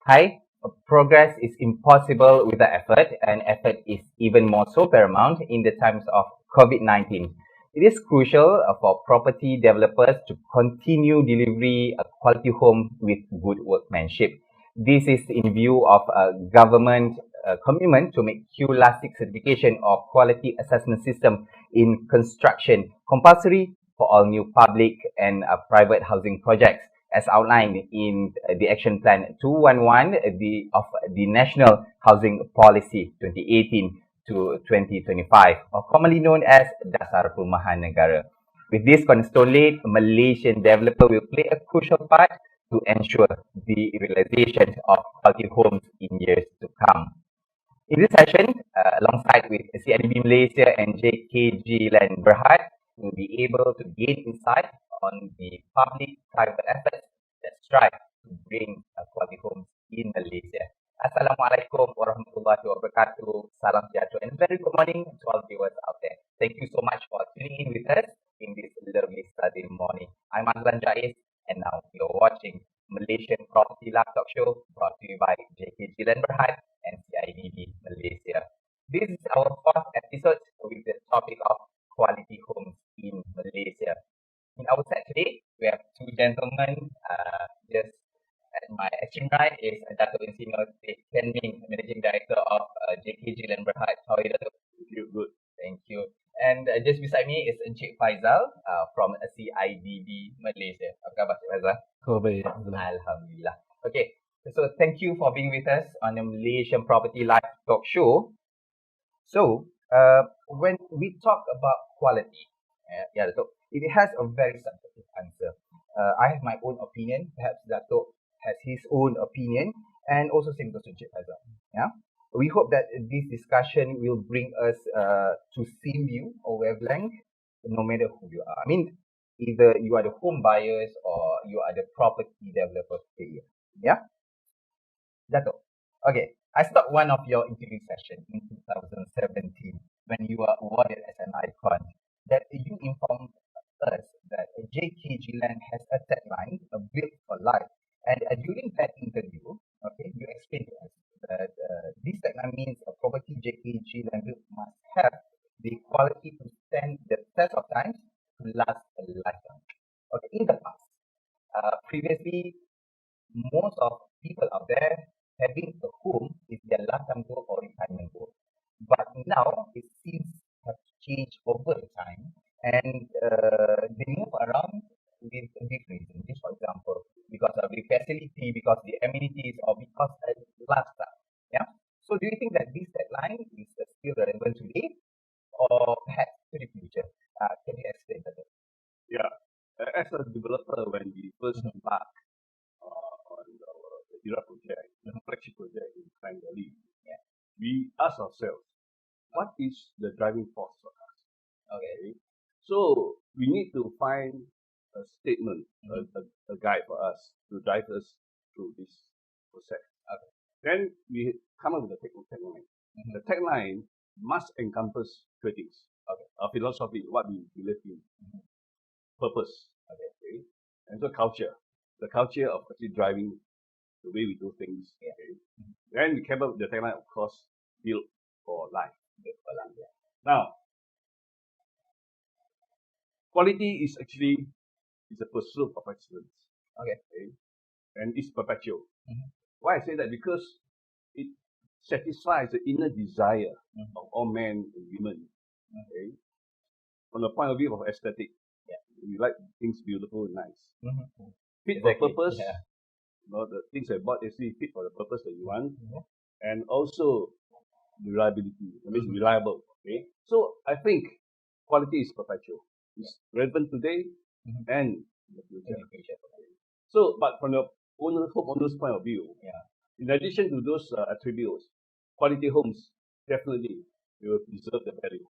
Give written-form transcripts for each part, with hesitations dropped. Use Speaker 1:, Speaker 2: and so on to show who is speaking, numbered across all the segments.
Speaker 1: Hi, progress is impossible without effort, and effort is even more so paramount in the times of COVID-19. It is crucial for property developers to continue delivery a quality home with good workmanship. This is in view of a government commitment to make QLASSIC certification or quality assessment system in construction compulsory for all new public and private housing projects as outlined in the Action Plan 211 of the National Housing Policy 2018 to 2025, or commonly known as Dasar Perumahan Negara. With this cornerstone laid, a Malaysian developer will play a crucial part to ensure the realization of quality homes in years to come. In this session, alongside with CIDB Malaysia and JKG LAND Berhad, we'll be able to gain insight on the public-private efforts that strive to bring quality homes in Malaysia. Assalamualaikum warahmatullahi wabarakatuh. Salam sejahtera and very good morning to all viewers out there. Thank you so much for tuning in with us in this lovely Saturday morning. I'm Azlan Jais, and now you're watching Malaysian Property Live Talk Show brought to you by JKG LAND Berhad and CIDB Malaysia. This is our fourth episode with the topic of quality homes in Malaysia. In our set today, we have two gentlemen. Just at my extreme right is Dato' Insinyur Ken Ming, Managing Director of JKG LAND Berhad. How are you, Dato'?
Speaker 2: Good.
Speaker 1: Thank you. And just beside me is Encik Faizal from CIDB Malaysia. Apa khabar, Encik Faizal?
Speaker 2: Oh, baik.
Speaker 1: Alhamdulillah. Okay, so thank you for being with us on the Malaysian Property Live Talk Show. So, when we talk about quality, Dato', it has a very subjective answer. I have my own opinion. Perhaps Dato' has his own opinion, and also same goes to Encik Faizal. Yeah. We hope that this discussion will bring us to same view or wavelength, no matter who you are. I mean, either you are the home buyers or you are the property developer player. Yeah, Dato'. Okay, I stopped one of your interview session in 2017 when you were awarded as an icon. That you informed us that JKG Land has a tagline, "Built for Life," and during that interview, okay, you explained to us that this tagline means a property JKG Land Built must have the quality to stand the test of time to last a lifetime. Okay, in the past, previously, most of people out there having a home is their lifetime goal or retirement goal. But now it seems have changed over the time, and they move around with different reasons. Just for example, because of the facility, because the amenities, or because of lifestyle. Yeah. So, do you think that this deadline is still relevant today, or perhaps to the future? Can you explain that?
Speaker 2: Yeah. As a developer, when we first embarked on our Era project, the flagship project in Klang Valley, we asked ourselves, what is the driving force for us? Okay. So we need to find a statement, a guide for us to drive us through this process. Okay. Then we come up with a tagline. The tagline must encompass three things. Okay. Our philosophy, what we believe in. Purpose. Okay. And so culture. The culture of actually driving the way we do things. Yeah. Okay. Then we came up with the tagline, of course, built for life. Built for life. Yeah. Now, quality is actually a pursuit of excellence. Okay. And it's perpetual. Why I say that? Because it satisfies the inner desire of all men and women. Okay. From the point of view of aesthetic, we like things beautiful and nice. Fit for purpose. Yeah. You know, the things I bought actually fit for the purpose that you want. And also reliability. That means reliable. Okay. So I think quality is perpetual. It's relevant today and in the future. So, but from the homeowner's point of view, in addition to those attributes, quality homes definitely will preserve the value,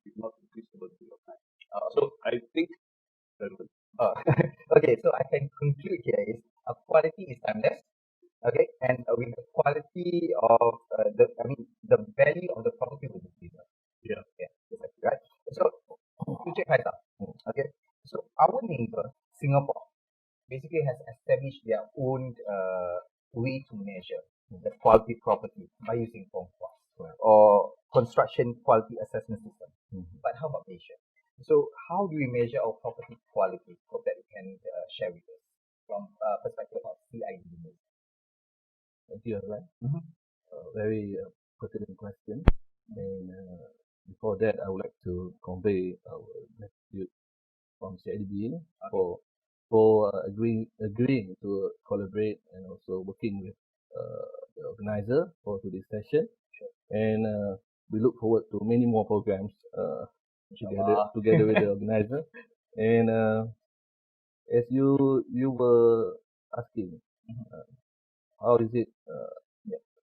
Speaker 2: if not increase over the period of time. So I think relevant.
Speaker 1: Okay, so I can conclude here is quality is timeless. Okay, and with the quality of the value of the property will be preserved.
Speaker 2: Yeah.
Speaker 1: Exactly, right. So, to check Faisal. Okay, so our neighbor Singapore basically has established their own way to measure the quality property by using POMQUAS or construction quality assessment system. But how about Malaysia? So how do we measure our property quality? Hope that you can share with us from perspective of CIDB Malaysia.
Speaker 3: Thank you, Arlan. Very pertinent question. And before that, I would like to convey our gratitude from CIDB for agreeing to collaborate and also working with the organizer for today's session. And we look forward to many more programs together with the organizer. And as you were asking, how is it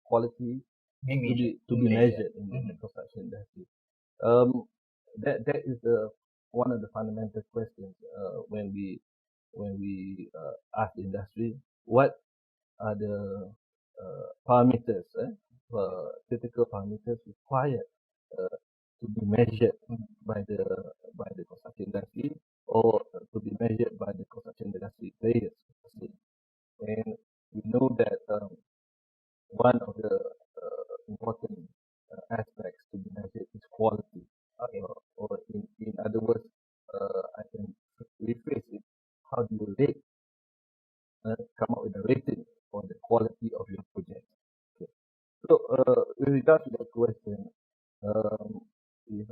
Speaker 3: quality to be measured in the construction industry? That is one of the fundamental questions when we ask the industry what are the parameters, critical parameters required to be measured by the construction industry or to be measured by the construction industry players. And we know that one of the important aspects to be measured is quality. Or in other words, I can rephrase it. How do you rate? Come up with a rating for the quality of your project. Okay. So, with regards to that question, if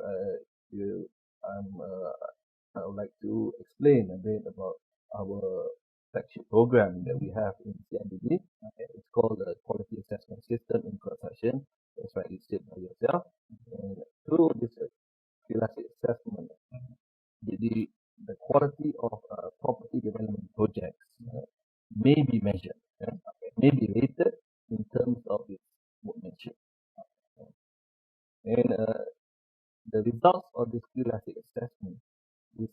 Speaker 3: I would like to explain a bit about our flagship program that we have in CIDB. It's called the Quality Assessment System in Construction. That's right, it's said by yourself. And through this QLASSIC assessment, the quality of property development projects may be measured, may be rated in terms of its workmanship. And the results of this QLASSIC assessment is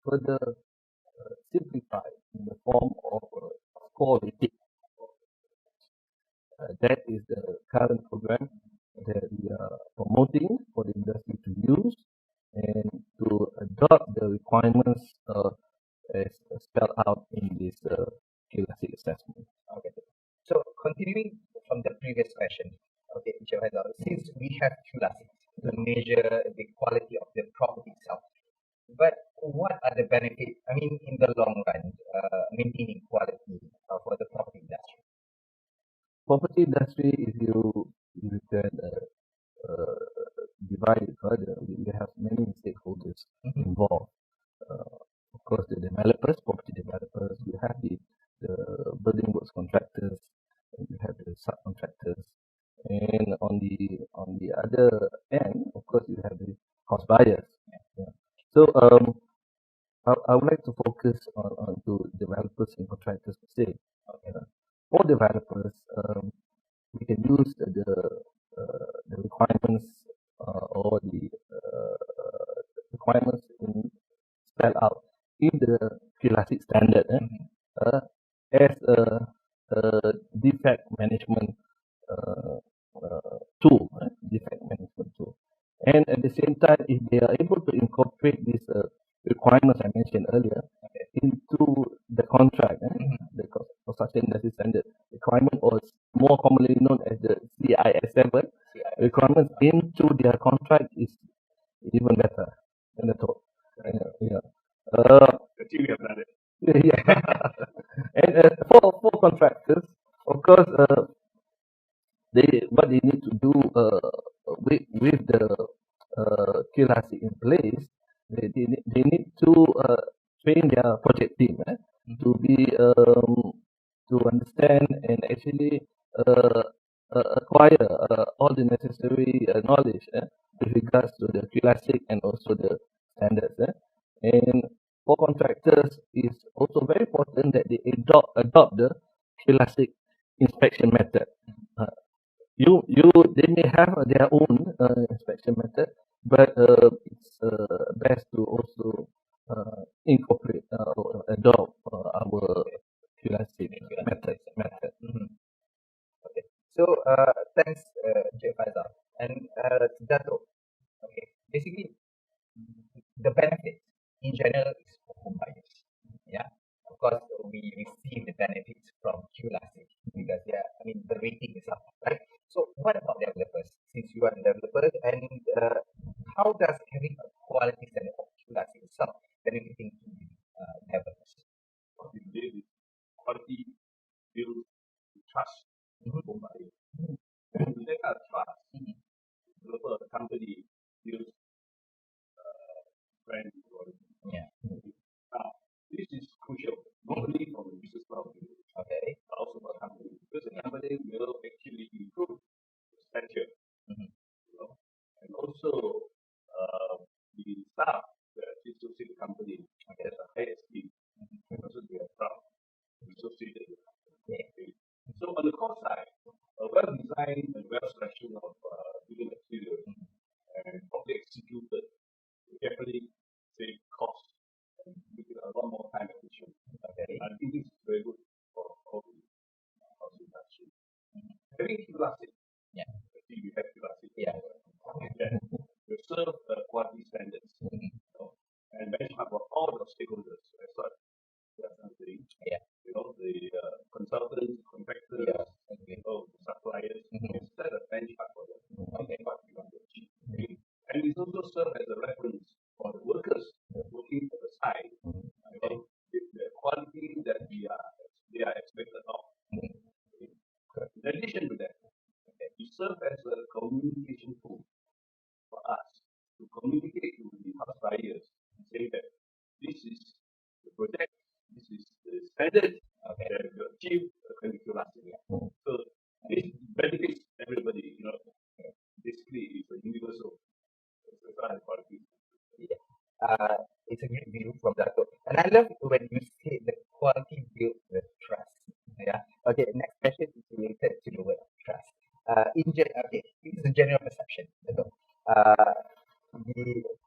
Speaker 3: further simplified in the form of a score rating. That is the current program that we are promoting for the industry to use and to adopt the requirements as spelled out in this QLASSIC assessment.
Speaker 1: Okay. So continuing from the previous question, okay, since we have QLASSIC to measure the quality of the property itself, but what are the benefits, I mean, in the long run, maintaining quality for the property industry?
Speaker 3: Property industry, if you can divide it further, we have many stakeholders involved. Of course, the developers, property developers, you have the building works contractors, and you have the subcontractors, and on the other end, of course, you have the house buyers. So I would like to focus on to developers and contractors to say, for developers, we can use the requirements or the requirements spelled out in the QLASSIC standard as a defect management tool, defect management tool. And at the same time, if they are able to incorporate these requirements I mentioned earlier into the contract, the construction industry standard requirement, or more commonly known as the CIS7 requirements into their contract, is even better than the top. And for contractors, of course, what they need to do with the QLASSIC in place, they need to train their project team to be to understand and actually acquire all the necessary knowledge with regards to the QLASSIC and also the standards. And for contractors, it's also very important that they adopt the QLASSIC inspection method. They may have their own inspection method, but it's best to also incorporate or adopt our QLASSIC method.
Speaker 1: Okay. So thanks, J. Faisal. And Dato, okay, basically the benefit in general is for home buyers. Yeah, of course we receive the benefits from QLASSIC. because the rating is up, right? So what about developers? Since you are a developer, and how does having a quality standard of QLASSIC itself benefiting to the developers?
Speaker 2: The quality builds trust for buyer. And with that kind of trust, developer company builds brand quality.
Speaker 1: Yeah.
Speaker 2: Now, this is crucial, not only from the business point of view,
Speaker 1: Okay.
Speaker 2: but also for the company, because the company will actually improve the stature, and also the staff that associate the company has a high esteem, and also they are proud associated with the company. Okay. So on the cost side, a well-designed and well-structured of building materials and properly executed will definitely save costs and make it a lot more time efficient. Okay. I think this is very good for all the house industry. Having QLASSIC, actually we have QLASSIC, that will serve the quality standards and benchmark for all the stakeholders as well. That's something. The consultants, contractors, the suppliers, set a benchmark for them. Okay, what we want to achieve. And it also serve as a reference for the workers working at the site. The quality that they are expected of. In addition to that, it serves as a communication tool for us to communicate to the house buyers and say that this is the project, this is the standard that will achieve the QLASSIC. So this benefits everybody. Basically, it's a universal quality.
Speaker 1: It's a great view from that. And I love when you say the quality builds the trust. Yeah. Okay. Next question is related to the word trust. It's a general perception. The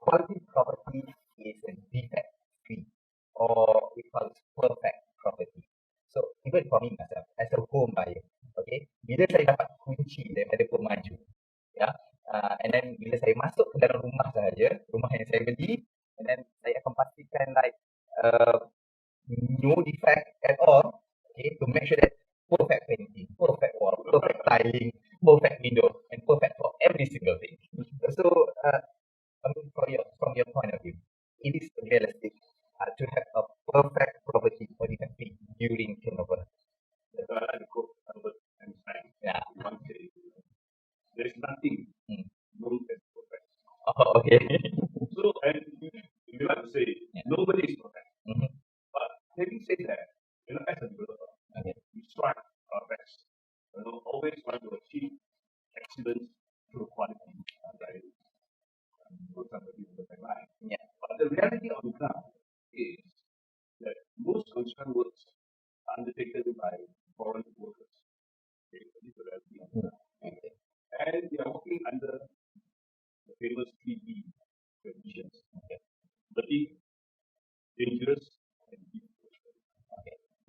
Speaker 1: quality property is a defect free, or we call it perfect property. So even for me myself, as a home buyer, okay, bila saya dapat kunci daripada pemaju, and then bila saya masuk ke dalam rumah sahaja, rumah yang saya beli, and then saya akan pastikan no defect at all, okay, to make sure that perfect painting, perfect wall, perfect tiling, perfect window, and perfect for every single thing. So, from your point of view, it is realistic to have a perfect property for the country during turnover.
Speaker 2: That's why I quote Albert Einstein. Yeah. One say, there is nothing known as perfect.
Speaker 1: Oh, okay.
Speaker 2: So, and you like to say, nobody is perfect. But having said that, as a developer, we strive our best. Always want to achieve excellence through quality. Right? But the reality of the ground is that most construction works are undertaken by foreign workers. Okay, this is the reality of the ground. And they are working under the famous 3D conditions. Dirty, dangerous, and deep.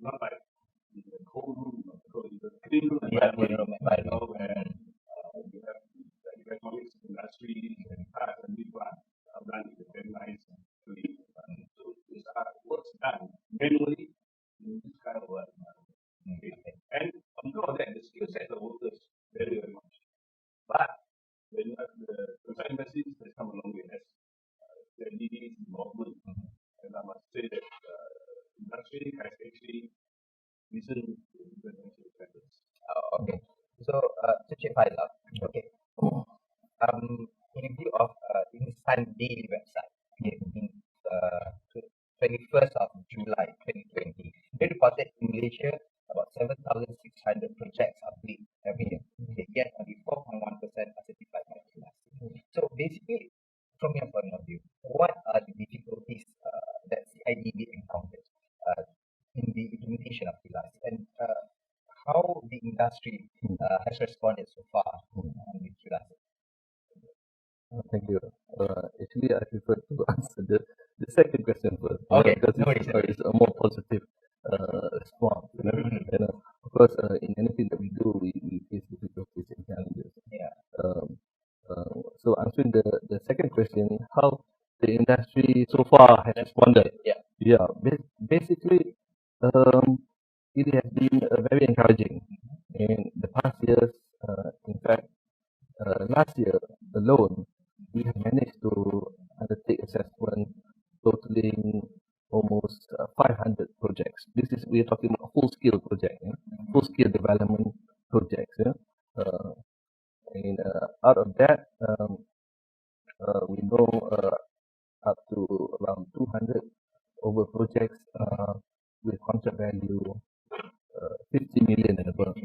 Speaker 2: Not like in the cold room, in the clean room environment, where you have the electronics industry, cars and big plants are done in a very nice, clean. So these are works done manually in this kind of work. And on top of that, the skill set of workers very, very much. But when you have the construction industry has come along with us, the LED's involvement, and I must say that industry has actually listened to international standards.
Speaker 1: Okay. So, to check file out. Okay. In view of Instant Daily website, in 21st of July 2020, they reported in Malaysia about 7,600 projects are built every year. Okay, yet only 4.1% are certified by QLASSIC. So basically, from your point of view, what are the difficulties that CIDB encounters in the implementation of QLASSIC, and how the industry has responded so far with QLASSIC?
Speaker 3: Thank you. Actually, I prefer to answer the second question first.
Speaker 1: Okay,
Speaker 3: because it's a more positive response. And of course, in anything that we do, we face difficulties and challenges. So answering the second question, how the industry so far has responded. Basically, it has been very encouraging. alone, we have managed to undertake assessment totaling almost 500 projects. We're talking about full-scale project, full-scale development projects. And out of that, we know up to around 200 over projects with contract value 50 million and above,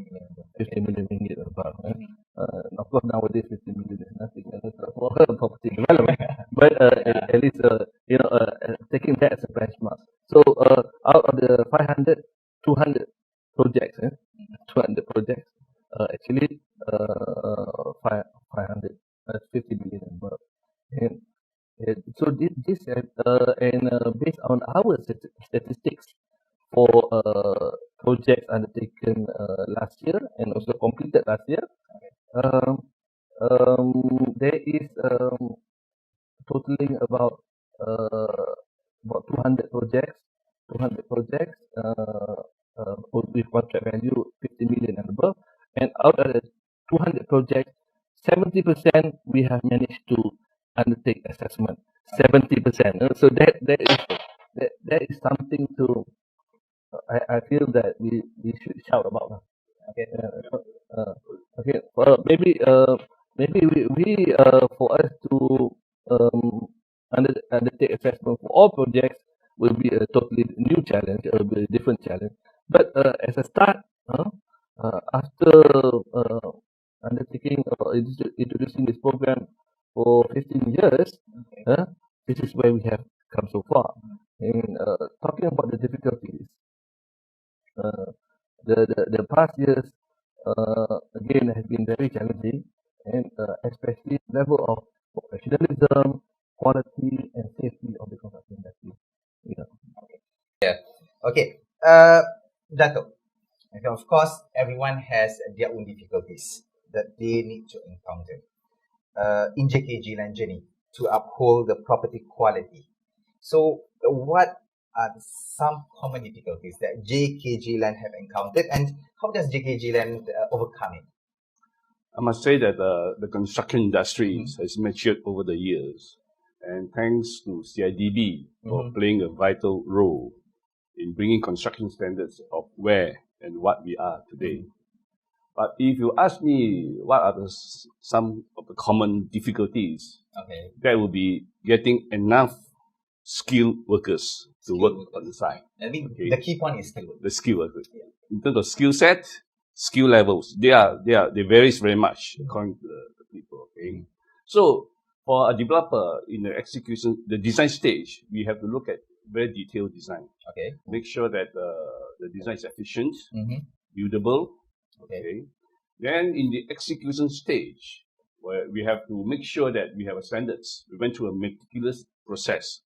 Speaker 3: 50 million ringgit and above. Of course, nowadays 50 million is nothing for property development, but at least taking that as a benchmark. So out of the 500, 200 projects, 200 projects, actually 500, 50 million and above. And so this and based on our statistics for projects undertaken last year and also completed last year, there is totaling about 200 projects, with contract value 50 million and above. And out of the 200 projects, 70% we have managed to undertake assessment. 70%. So that is something to I feel that we should shout about. Okay. Okay. Maybe we for us to undertake assessment for all projects will be a totally new challenge, will be a different challenge. But as a start, after undertaking or introducing this program for 15 years, this is where we have come so far. And talking about the difficulties, the past years again has been very challenging, and especially level of professionalism, quality, and safety of the construction industry.
Speaker 1: Yeah. Okay. Dato'. Okay, of course, everyone has their own difficulties that they need to encounter in JKG Land journey to uphold the property quality. So, what are some common difficulties that JKG Land have encountered, and how does JKG Land overcome it?
Speaker 2: I must say that the construction industry has matured over the years, and thanks to CIDB for playing a vital role in bringing construction standards of where and what we are today. But if you ask me what are some of the common difficulties, that will be getting enough skilled workers to work on the site.
Speaker 1: I think the key point is skill.
Speaker 2: The skill workers. Yeah. In terms of skill set, skill levels, they varies very much according to the people. Okay. So for a developer in the execution, the design stage, we have to look at very detailed design. Okay. Make sure that the design is efficient, buildable. Okay. Then in the execution stage, where we have to make sure that we have standards. We went through a meticulous process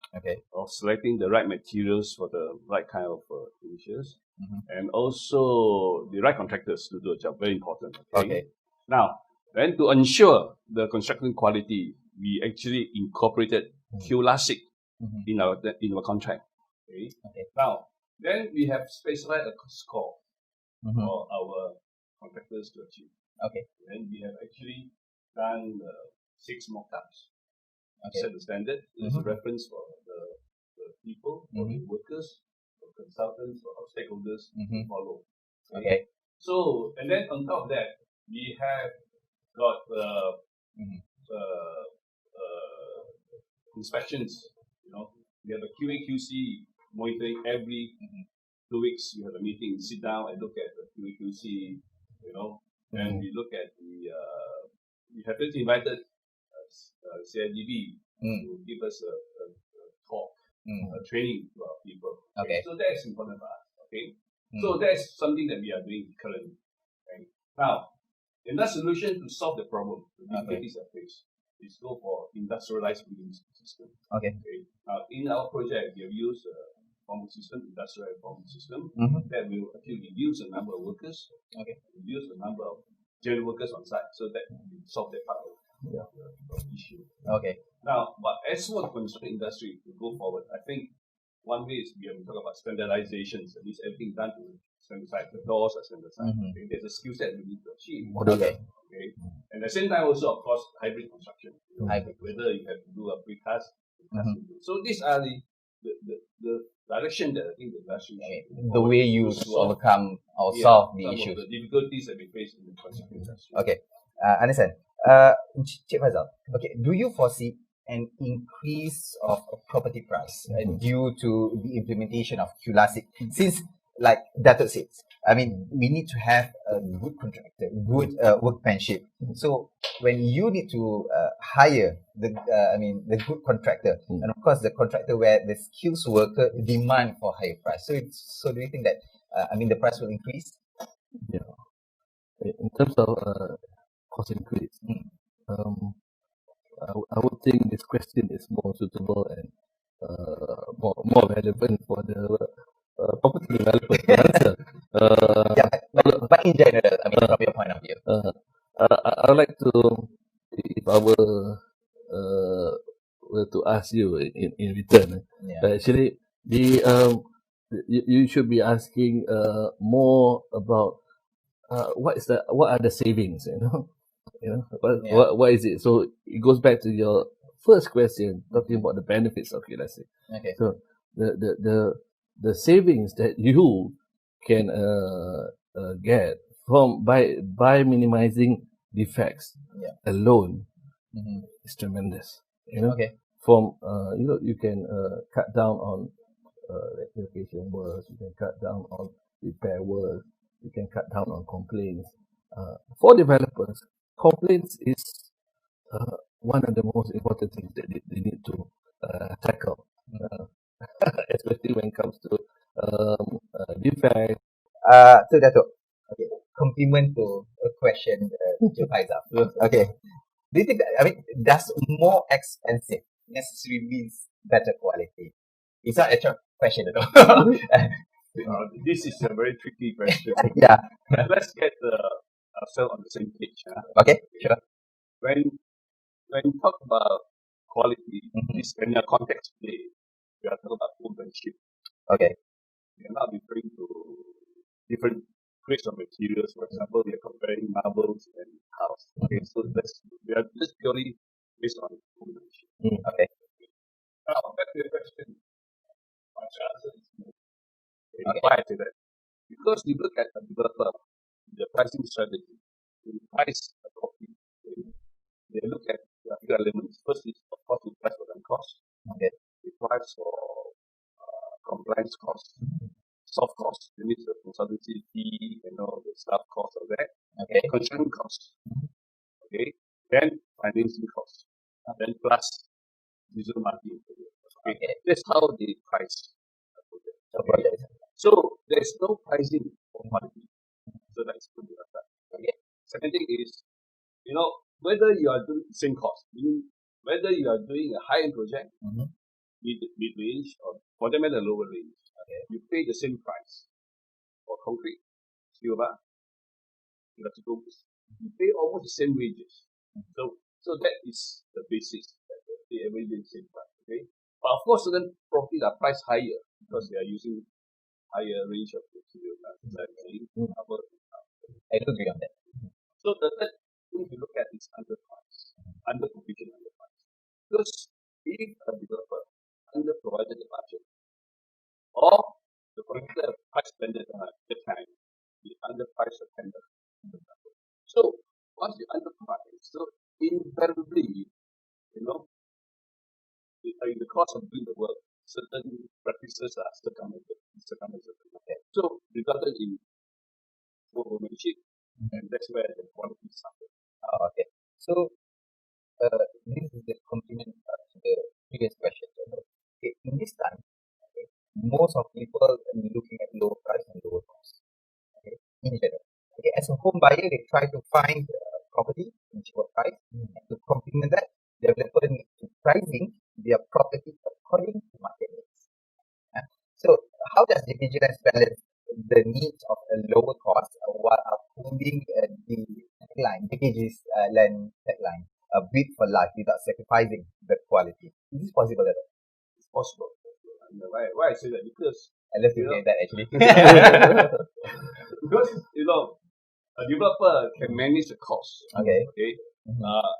Speaker 2: of selecting the right materials for the right kind of finishes, and also the right contractors to do a job. Very important. Okay. Now, then to ensure the construction quality, we actually incorporated QLASSIC in our contract. Okay. Now, then we have specified a score for our contractors to achieve. Then we have actually done 6 mock-ups. Set the standard. There's a reference for the people, for the workers, for consultants, for our stakeholders to follow. So, and then on top of that, we have got inspections. We have a QA/QC monitoring every 2 weeks. We have a meeting, sit down and look at the QA/QC. And we look at we have just invited CIDB to give us a talk, a training to our people. So that's important for us. So that's something that we are doing currently. Now, another solution to solve the problem, the difficulties that face, is go for industrialized building system. Now, in our project, we have used a forming system, industrialized forming system, that will actually reduce the number of workers, reduce the number of general workers on site, so that we solve that part of the issue. Now, but as for the construction industry to go forward, I think one way is we talk about standardizations. At least everything done to standardize. The doors are standardized. Okay? There's a skill set we need to achieve.
Speaker 1: Okay.
Speaker 2: Okay. And at the same time also, of course, hybrid construction.
Speaker 1: Hybrid.
Speaker 2: Whether you have to do a precast. So these are the direction that I think the industry
Speaker 1: the way you overcome or solve the issues.
Speaker 2: The difficulties that we face in the construction industry.
Speaker 1: Okay, understand. Cik Faisal, okay, do you foresee an increase of property price due to the implementation of QLASSIC? Since, like Datuk said, I mean, we need to have a good contractor, good workmanship. So when you need to hire the good contractor, and of course the contractor where the skills worker demand for higher price. So do you think that the price will increase?
Speaker 3: Yeah. In terms of cost increase, I would think this question is more suitable and more relevant for the property developer to answer.
Speaker 1: But in general, from your point of view,
Speaker 3: I would like to, if I were to ask you in return, actually, you should be asking more about what are the savings, what is it? So it goes back to your first question, talking about the benefits of QLASSIC.
Speaker 1: Okay.
Speaker 3: So the savings that you can get from by minimizing defects alone is tremendous.
Speaker 1: Okay.
Speaker 3: From you can cut down on rectification work, you can cut down on repair work, you can cut down on complaints. For developers, complaints is one of the most important things that they need to tackle, especially when it comes to defects.
Speaker 1: So Datuk, okay, compliment to a question, Faisal. Okay, do you think that, does more expensive necessarily means better quality? It's not a trick question at all.
Speaker 2: This is a very tricky question.
Speaker 1: Yeah.
Speaker 2: Let's get ourselves on the same page.
Speaker 1: Okay, sure.
Speaker 2: When you talk about quality, this in your context today, we are talking about homebuyership.
Speaker 1: Okay.
Speaker 2: We are not referring to different grades of materials. For example, we are comparing marbles and house. Okay, so we are just purely based on homebuyership.
Speaker 1: Okay.
Speaker 2: Now, back to the question. My answer is no. Why I say that? Because you look at a developer, the pricing strategy, they price a property. They look at a few elements. First is, of course, the price for them cost.
Speaker 1: Okay.
Speaker 2: The price for compliance cost, soft cost, that means the consultancy fee, the staff cost of that.
Speaker 1: Okay.
Speaker 2: Construction cost. Okay. Then financing cost. Then plus diesel marketing. Okay. That's how they price a project. So there's no pricing for quality. So that's good. Okay. Second thing is, whether you are doing the same cost, meaning whether you are doing a high-end project, mid-range, or for them at a lower range, you pay the same price for concrete, steel bar, electrical goods. You pay almost the same wages. So that is the basis that they are the same price. Okay. But of course, certain properties are priced higher because they are using higher range of material.
Speaker 1: I do agree on that.
Speaker 2: So the third thing to look at is underprice, underprovision, underprice. Because if a developer underprovided the budget, or the particular price vendor at the time, the underpriced the tender. So once you underprice, so invariably, the cost of doing the work, certain practices are circumvented. So resulted in poor workmanship, and that's where the quality suffers.
Speaker 1: Okay. So this is the complement to the previous question. Okay, in this time, most of people are looking at lower price and lower cost. Okay, in general. Okay, as a home buyer, they try to find property in cheaper price, and to complement that, developer needs to pricing their property according to market needs. So how does the vigilance balance the needs of a lower cost while upholding the tagline, JKG's land tagline, a bid for life without sacrificing the quality? Is this possible at all?
Speaker 2: It's possible. Why I say that? Because
Speaker 1: I love to hear that actually.
Speaker 2: because a developer can manage the cost.
Speaker 1: Okay.
Speaker 2: Okay.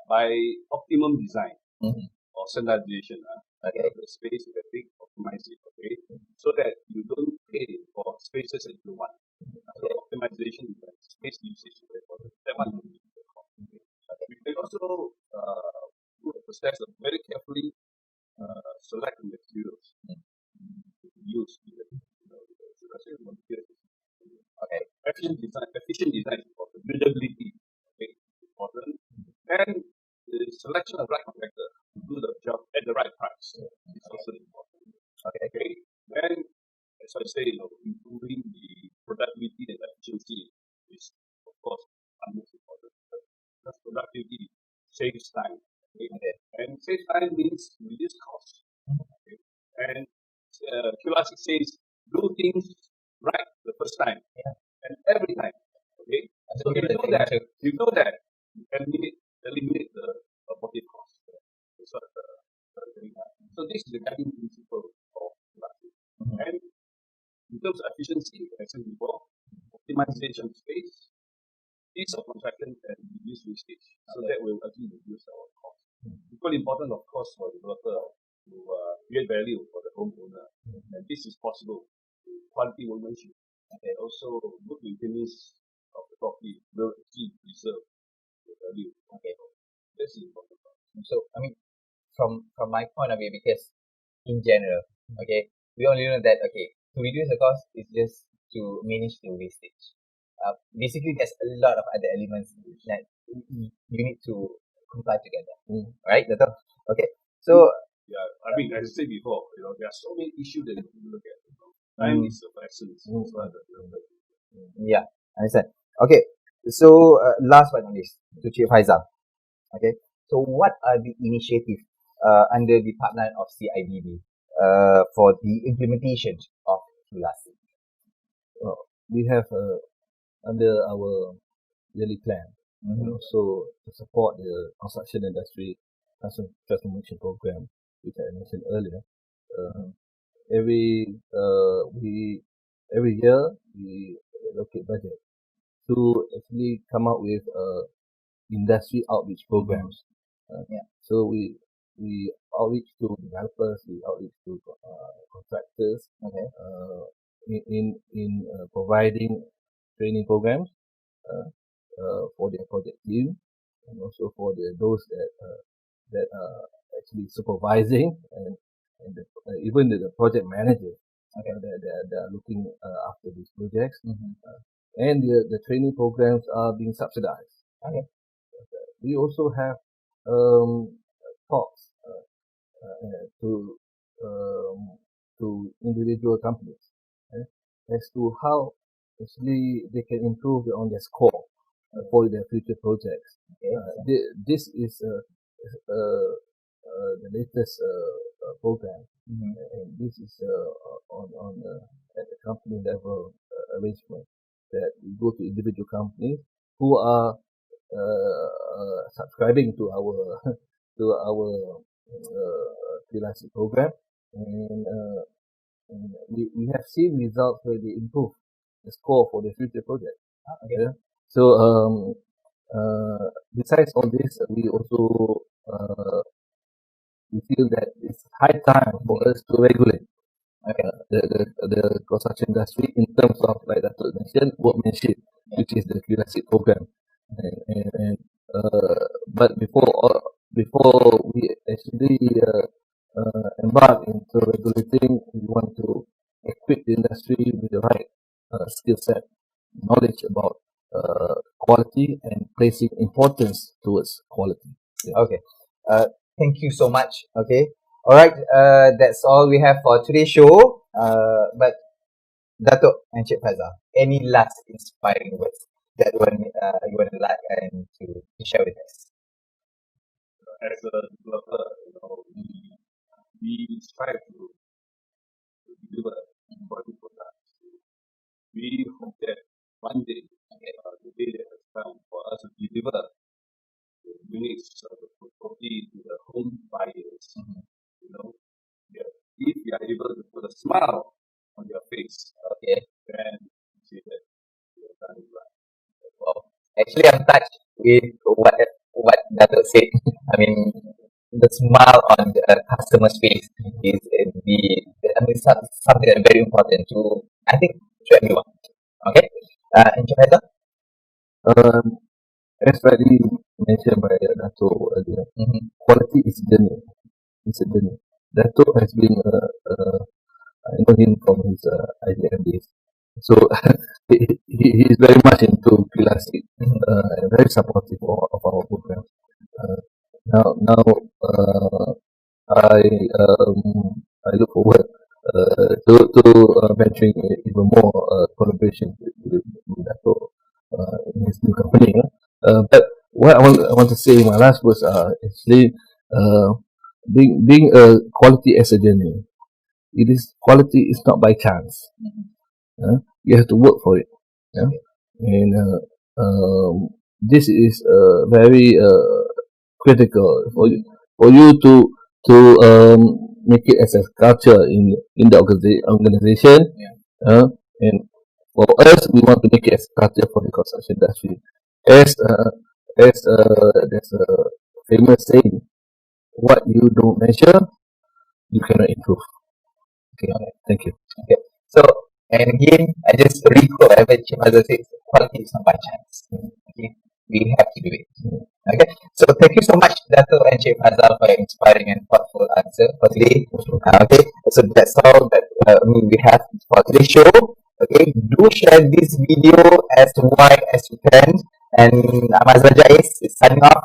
Speaker 2: By optimum design or standardization.
Speaker 1: Okay.
Speaker 2: The space you can optimize it. Okay. So that you don't pay for spaces that you want. So optimization is space usage. That one will be the cost. Okay. We can also do a process of very carefully select the materials to use in the materials.
Speaker 1: Okay.
Speaker 2: Efficient design is important. Buildability, okay, important. And the selection of right contractor to do the job at the right price is also important. Okay. And as I say, improving the productivity and efficiency is of course most important. Because productivity saves time. Okay. And save time means reduce cost. Okay. And QLASSIC says do things right the first time and every time. Okay. So you do that, you eliminate the abortive cost. So this is the guiding principle of QLASSIC. And in terms of efficiency, as I said before, optimization of space, ease of construction, and reduce wastage. So that will actually reduce our cost. Equally important, of course, for the developer to create value for the homeowner. And this is possible with quality workmanship and also good maintenance of the property will actually preserve the value.
Speaker 1: Okay.
Speaker 2: That's the important part.
Speaker 1: So I mean, from my point of view, because in general, okay, we only know that to reduce the cost is just to manage the wastage. Basically, there's a lot of other elements that you need to comply together, right? Okay. So
Speaker 2: yeah, I mean, as I said before, there are so many issues that you look at. Time is of essence.
Speaker 1: Yeah, understand. Okay, so last but not least, to Chief Faizal. Okay, so what are the initiatives under the pipeline of CIDB for the implementation of QLASSIC?
Speaker 3: We have under our yearly plan, also to support the construction industry transformation program, which I mentioned earlier. Every year we allocate budget to actually come up with industry outreach programs. So we outreach to developers, we outreach to contractors, in providing training programs for their project team, and also for those that are actually supervising and even the project managers that are looking after these projects. And the training programs are being subsidized. We also have talks to individual companies as to how actually they can improve on their score for their future projects. This is the latest program, and this is on at the company level arrangement that we go to individual companies who are subscribing to our QLASSIC program, and we have seen results where they improve the score for the future project. So besides all this, we also we feel that it's high time for us to regulate the construction industry in terms of, like Dato' mentioned, workmanship, which is the QLASSIC program. And but before we actually embark into regulating, we want to equip the industry with the right skill set, knowledge about quality, and placing importance towards quality.
Speaker 1: Okay. Thank you so much. Okay. All right. That's all we have for today's show. But Dato' and Cik Faizal, any last inspiring words that you want to like and to share with us?
Speaker 2: As a developer, we strive to deliver quality products. We hope that one day, the day that has come for us to deliver the units of the property to the home buyers, if you are able to put a smile on your face,
Speaker 1: Okay.
Speaker 2: then you see that you have done it right.
Speaker 1: Wow. Actually, I'm touched with what Dato said. I mean, the smile on the customer's face is something that's very important to, I think, to everyone. Okay. And Johaiza?
Speaker 3: As rightly mentioned by Dato earlier, quality is a journey. It's a journey. Dato has been, I know him from his IDM days. So he is very much into QLASSIC, and very supportive of our program. Now I look forward to venturing even more collaboration with Dato in his new company. But what I want to say, my last words are actually being a quality as a journey. Quality is not by chance. You have to work for it. And this is very critical for you to make it as a culture in the organization. And for us, we want to make it as a culture for the construction industry. As there's a famous saying, what you don't measure, you cannot improve. Okay, thank you.
Speaker 1: Okay. So, and again, I just recall whatever Chimaza says, quality is not by chance. Okay. We have to do it. Okay. So, thank you so much, Dato and Chief Azal, for your inspiring and thoughtful answer for today. Okay. So, that's all that we have for today's show. Okay. Do share this video as wide as you can. And Amazon Jais is signing off.